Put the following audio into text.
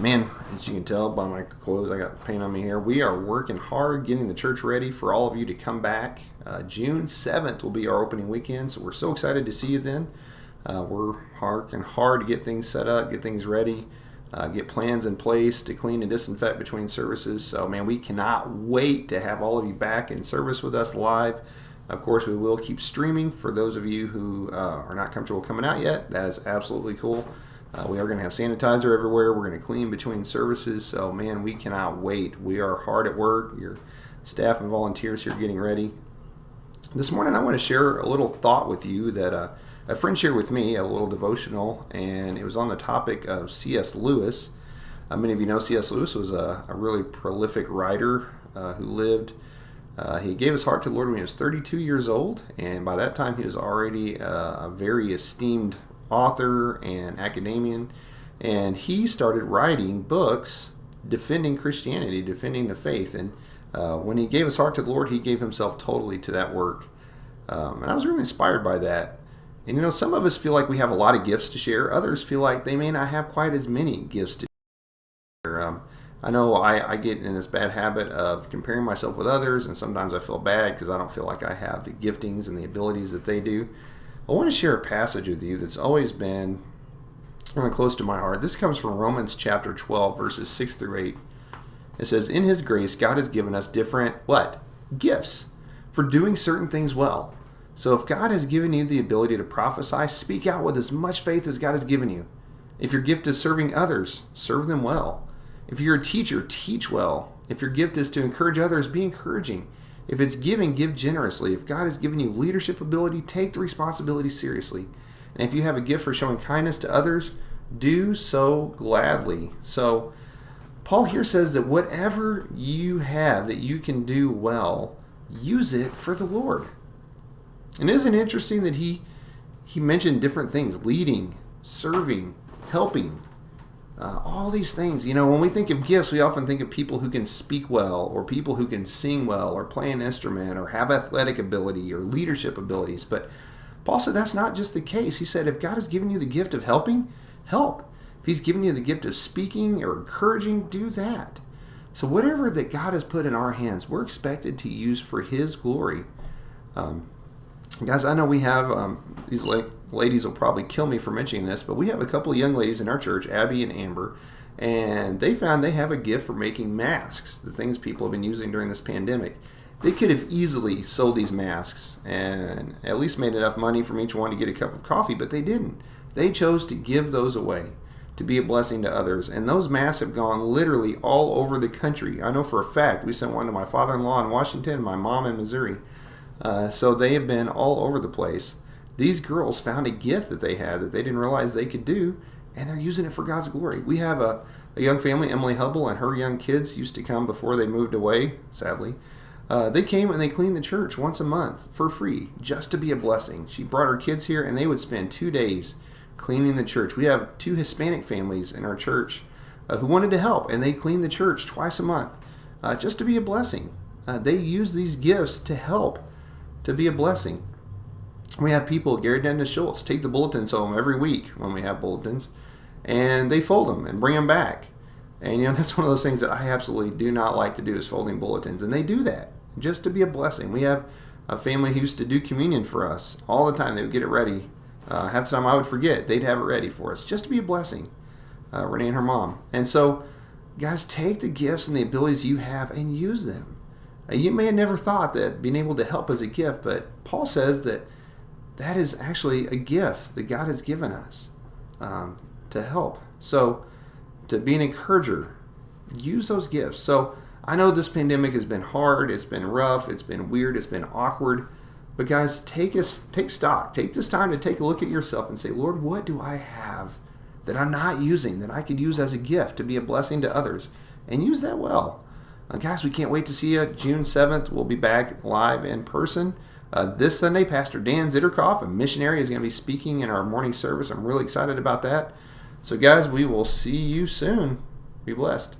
Man, as you can tell by my clothes, I got paint on me here. We are working hard getting the church ready for all of you to come back. June 7th will be our opening weekend, so we're so excited to see you then. We're working hard to get things set up, get things ready, get plans in place to clean and disinfect between services. So, man, we cannot wait to have all of you back in service with us live. Of course, we will keep streaming for those of you who are not comfortable coming out yet. That is absolutely cool. We are going to have sanitizer everywhere. We're going to clean between services. So, man, we cannot wait. We are hard at work. Your staff and volunteers here getting ready. This morning, I want to share a little thought with you that a friend shared with me, a little devotional, and it was on the topic of C.S. Lewis. Many of you know C.S. Lewis was a really prolific writer who lived. He gave his heart to the Lord when he was 32 years old, and by that time he was already a very esteemed author and academician, and he started writing books defending Christianity, defending the faith. And when he gave his heart to the Lord, he gave himself totally to that work. And I was really inspired by that. And you know, some of us feel like we have a lot of gifts to share. Others feel like they may not have quite as many gifts to share. I know I get in this bad habit of comparing myself with others, and sometimes I feel bad because I don't feel like I have the giftings and the abilities that they do. I want to share a passage with you that's always been really close to my heart. This comes from Romans chapter 12, verses 6 through 8. It says, "In His grace, God has given us different, what? Gifts for doing certain things well. So if God has given you the ability to prophesy, speak out with as much faith as God has given you. If your gift is serving others, serve them well. If you're a teacher, teach well. If your gift is to encourage others, be encouraging. If it's giving, give generously. If God has given you leadership ability, take the responsibility seriously. And if you have a gift for showing kindness to others, do so gladly." So Paul here says that whatever you have that you can do well, use it for the Lord. And isn't it interesting that he mentioned different things: leading, serving, helping, all these things. You know, when we think of gifts, we often think of people who can speak well, or people who can sing well, or play an instrument, or have athletic ability, or leadership abilities. But Paul said that's not just the case. He said if God has given you the gift of helping, help. If He's given you the gift of speaking or encouraging, do that. So whatever that God has put in our hands, we're expected to use for His glory. Guys, I know we have, these ladies will probably kill me for mentioning this, but we have a couple of young ladies in our church, Abby and Amber, and they found they have a gift for making masks, the things people have been using during this pandemic. They could have easily sold these masks and at least made enough money from each one to get a cup of coffee, but they didn't. They chose to give those away, to be a blessing to others. And those masks have gone literally all over the country. I know for a fact we sent one to my father-in-law in Washington and my mom in Missouri. So they have been all over the place. These girls found a gift that they had that they didn't realize they could do, and they're using it for God's glory. We have a young family, Emily Hubble and her young kids used to come before they moved away, sadly. They came and they cleaned the church once a month for free, just to be a blessing. She brought her kids here, and they would spend 2 days cleaning the church. We have 2 Hispanic families in our church who wanted to help, and they cleaned the church twice a month, just to be a blessing. They use these gifts to help, to be a blessing. We have people, Gary Dennis Schultz, take the bulletins home every week when we have bulletins, and they fold them and bring them back. And you know, that's one of those things that I absolutely do not like to do, is folding bulletins. And they do that just to be a blessing. We have a family who used to do communion for us all the time. They would get it ready. Half the time I would forget. They'd have it ready for us just to be a blessing. Renee and her mom. And so, guys, take the gifts and the abilities you have and use them. You may have never thought that being able to help is a gift, but Paul says that that is actually a gift that God has given us to help. So, to be an encourager, use those gifts. So, I know this pandemic has been hard, it's been rough, it's been weird, it's been awkward, but guys, take stock. Take this time to take a look at yourself and say, Lord, what do I have that I'm not using, that I could use as a gift to be a blessing to others? And use that well. Guys, we can't wait to see you. June 7th, we'll be back live in person. This Sunday, Pastor Dan Zitterkoff, a missionary, is going to be speaking in our morning service. I'm really excited about that. So, guys, we will see you soon. Be blessed.